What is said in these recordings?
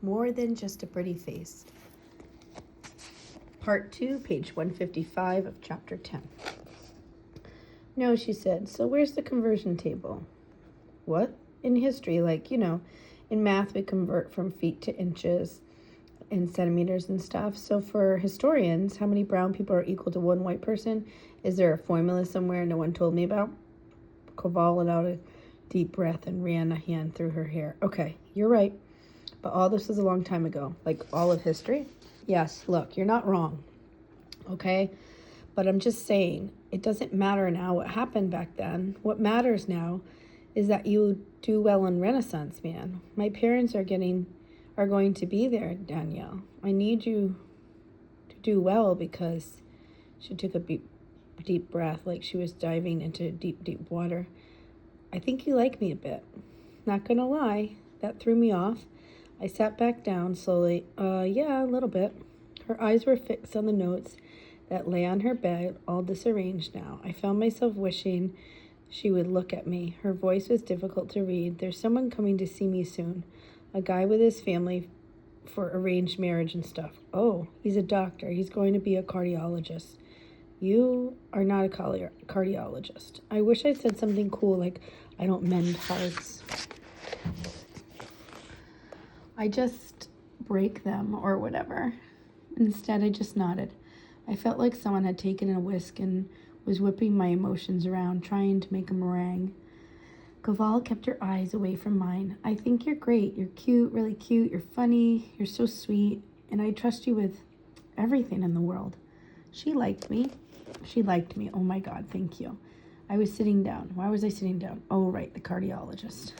more than just a pretty face. Part 2, page 155 of chapter 10. No, she said, so where's the conversion table? What? In history, in math we convert from feet to inches and centimeters and stuff. So for historians, how many brown people are equal to one white person? Is there a formula somewhere no one told me about? Koval let out a deep breath and ran a hand through her hair. Okay, you're right. But all this was a long time ago. Like all of history? Yes, look, you're not wrong. Okay? But I'm just saying, it doesn't matter now what happened back then. What matters now is that you do well in Renaissance, man. My parents are going to be there, Danielle. I need you to do well because she took a deep breath like she was diving into deep, deep water. I think you like me a bit. Not gonna lie, that threw me off. I sat back down slowly. Yeah, a little bit. Her eyes were fixed on the notes that lay on her bed, all disarranged now. I found myself wishing she would look at me. Her voice was difficult to read. There's someone coming to see me soon. A guy with his family for arranged marriage and stuff. Oh, he's a doctor. He's going to be a cardiologist. You are not a cardiologist. I wish I said something cool like, I don't mend hearts. I just break them or whatever. Instead, I just nodded. I felt like someone had taken a whisk and was whipping my emotions around, trying to make a meringue. Koval kept her eyes away from mine. I think you're great. You're cute, really cute. You're funny. You're so sweet. And I trust you with everything in the world. She liked me. Oh my God, thank you. I was sitting down. Why was I sitting down? Oh, right, the cardiologist.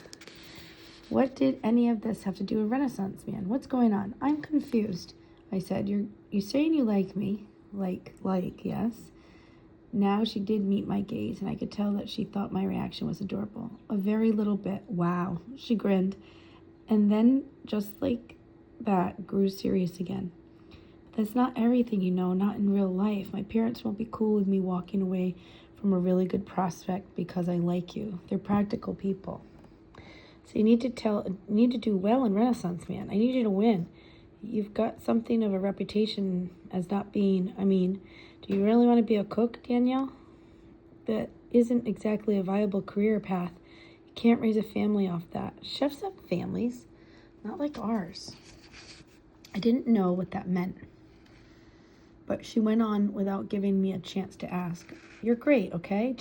What did any of this have to do with Renaissance, man? What's going on? I'm confused. I said, you're saying you like me. Like, yes. Now she did meet my gaze, and I could tell that she thought my reaction was adorable. A very little bit. Wow. She grinned. And then, just like that, grew serious again. But that's not everything, not in real life. My parents won't be cool with me walking away from a really good prospect because I like you. They're practical people. So you need to do well in Renaissance, man. I need you to win. You've got something of a reputation as not being, do you really want to be a cook, Danielle? That isn't exactly a viable career path. You can't raise a family off that. Chefs have families, not like ours. I didn't know what that meant. But she went on without giving me a chance to ask. You're great, okay?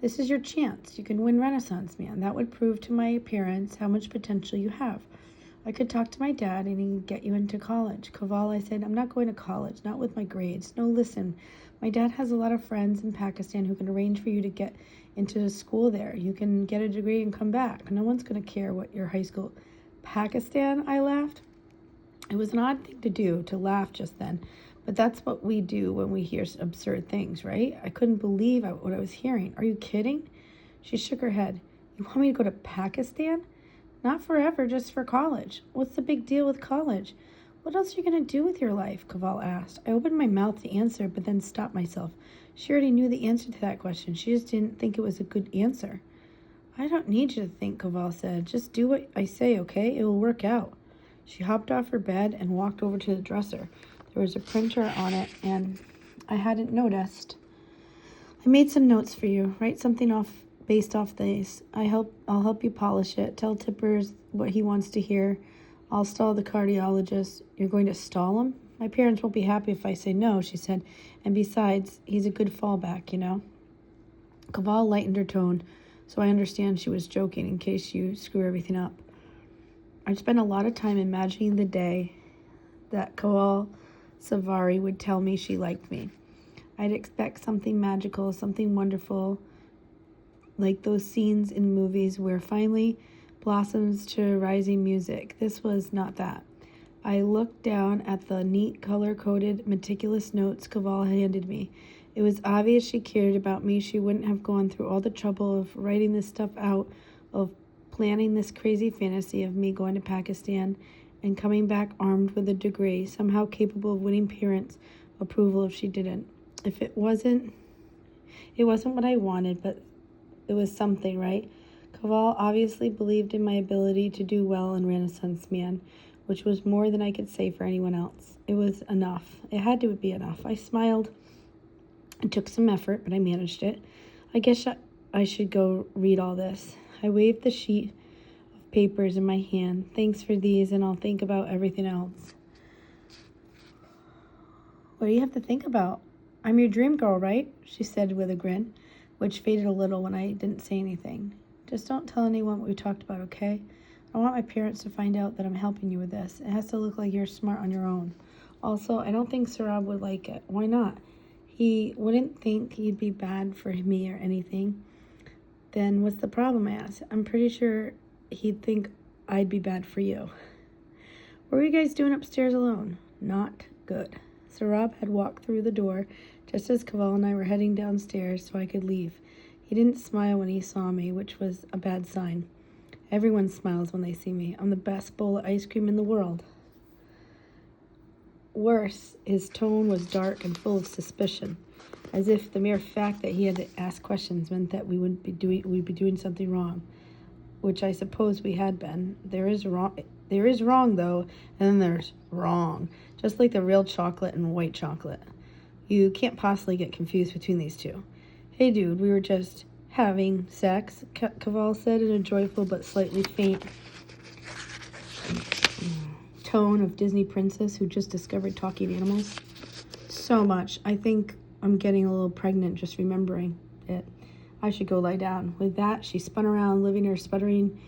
This is your chance. You can win Renaissance, man. That would prove to my parents how much potential you have. I could talk to my dad and he'd get you into college. Koval, I said, I'm not going to college, not with my grades. No, listen, my dad has a lot of friends in Pakistan who can arrange for you to get into the school there. You can get a degree and come back. No one's going to care what your high school. Pakistan, I laughed. It was an odd thing to do, to laugh just then. But that's what we do when we hear absurd things, right? I couldn't believe what I was hearing. Are you kidding? She shook her head. You want me to go to Pakistan? Not forever, just for college. What's the big deal with college? What else are you going to do with your life? Koval asked. I opened my mouth to answer, but then stopped myself. She already knew the answer to that question. She just didn't think it was a good answer. I don't need you to think, Koval said. Just do what I say, okay? It will work out. She hopped off her bed and walked over to the dresser. There was a printer on it, and I hadn't noticed. I made some notes for you. Write something based off these. I'll help you polish it. Tell Tippers what he wants to hear. I'll stall the cardiologist. You're going to stall him? My parents won't be happy if I say no, she said. And besides, he's a good fallback, Koval lightened her tone, so I understand she was joking in case you screw everything up. I'd spent a lot of time imagining the day that Koval Savari would tell me she liked me. I'd expect something magical, something wonderful, like those scenes in movies where finally blossoms to rising music. This was not that. I looked down at the neat, color-coded, meticulous notes Koval handed me. It was obvious she cared about me. She wouldn't have gone through all the trouble of writing this stuff out, of planning this crazy fantasy of me going to Pakistan and coming back armed with a degree, somehow capable of winning parents' approval if she didn't. It wasn't what I wanted, but it was something, right? Koval obviously believed in my ability to do well in Renaissance Man. which was more than I could say for anyone else. It was enough. It had to be enough. I smiled. It took some effort, but I managed it. I guess I should go read all this. I waved the sheet of papers in my hand. Thanks for these, and I'll think about everything else. What do you have to think about? I'm your dream girl, right? She said with a grin, which faded a little when I didn't say anything. Just don't tell anyone what we talked about, okay? I want my parents to find out that I'm helping you with this. It has to look like you're smart on your own. Also, I don't think Sarab would like it. Why not? He wouldn't think he'd be bad for me or anything. Then what's the problem, I asked? I'm pretty sure he'd think I'd be bad for you. What were you guys doing upstairs alone? Not good. Sarab had walked through the door just as Kaval and I were heading downstairs so I could leave. He didn't smile when he saw me, which was a bad sign. Everyone smiles when they see me. I'm the best bowl of ice cream in the world. Worse, his tone was dark and full of suspicion, as if the mere fact that he had to ask questions meant that we'd be doing something wrong, which I suppose we had been. There is wrong though, and then there's wrong, just like the real chocolate and white chocolate. You can't possibly get confused between these two. Hey dude, we were just having sex, Kaval said in a joyful but slightly faint tone of Disney princess who just discovered talking animals. So much. I think I'm getting a little pregnant just remembering it. I should go lie down. With that, she spun around, leaving her sputtering,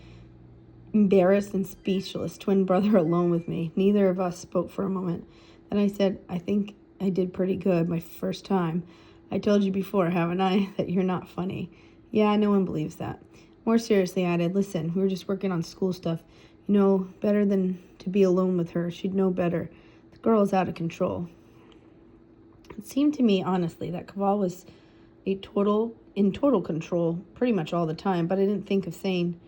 embarrassed and speechless twin brother alone with me. Neither of us spoke for a moment. Then I said, I think I did pretty good my first time. I told you before, haven't I, that you're not funny. Yeah, no one believes that. More seriously, I added, listen, we were just working on school stuff. You know, better than to be alone with her. She'd know better. The girl is out of control. It seemed to me, honestly, that Kaval was in total control pretty much all the time, but I didn't think of saying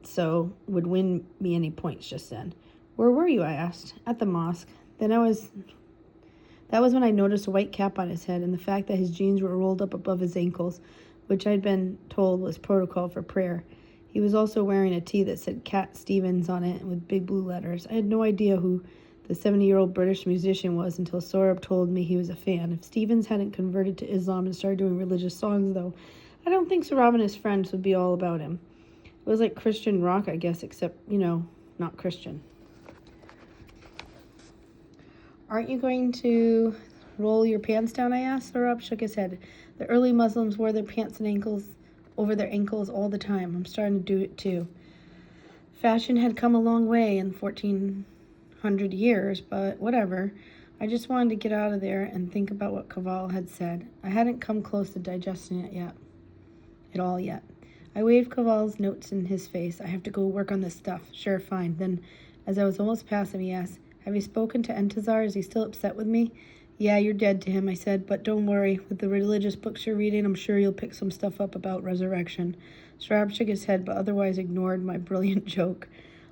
so would win me any points just then. Where were you, I asked. At the mosque. That was when I noticed a white cap on his head and the fact that his jeans were rolled up above his ankles, which I'd been told was protocol for prayer. He was also wearing a tee that said Cat Stevens on it with big blue letters. I had no idea who the 70-year-old British musician was until Sorab told me he was a fan. If Stevens hadn't converted to Islam and started doing religious songs, though, I don't think Sorab and his friends would be all about him. It was like Christian rock, I guess, except, not Christian. Aren't you going to roll your pants down, I asked. Sorab shook his head. The early Muslims wore their pants and ankles over their ankles all the time. I'm starting to do it too. Fashion had come a long way in 1400 years, but whatever. I just wanted to get out of there and think about what Kaval had said. I hadn't come close to digesting it yet. I waved Kaval's notes in his face. I have to go work on this stuff. Sure, fine. Then, as I was almost past him, he asked, have you spoken to Entazar? Is he still upset with me? Yeah, you're dead to him, I said, but don't worry. With the religious books you're reading, I'm sure you'll pick some stuff up about resurrection. Sarab shook his head, but otherwise ignored my brilliant joke.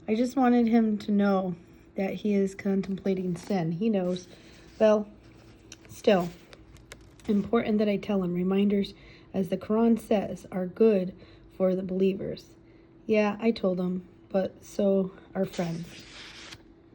I just wanted him to know that he is contemplating sin. He knows. Well, still, important that I tell him. Reminders, as the Quran says, are good for the believers. Yeah, I told him, but so are friends.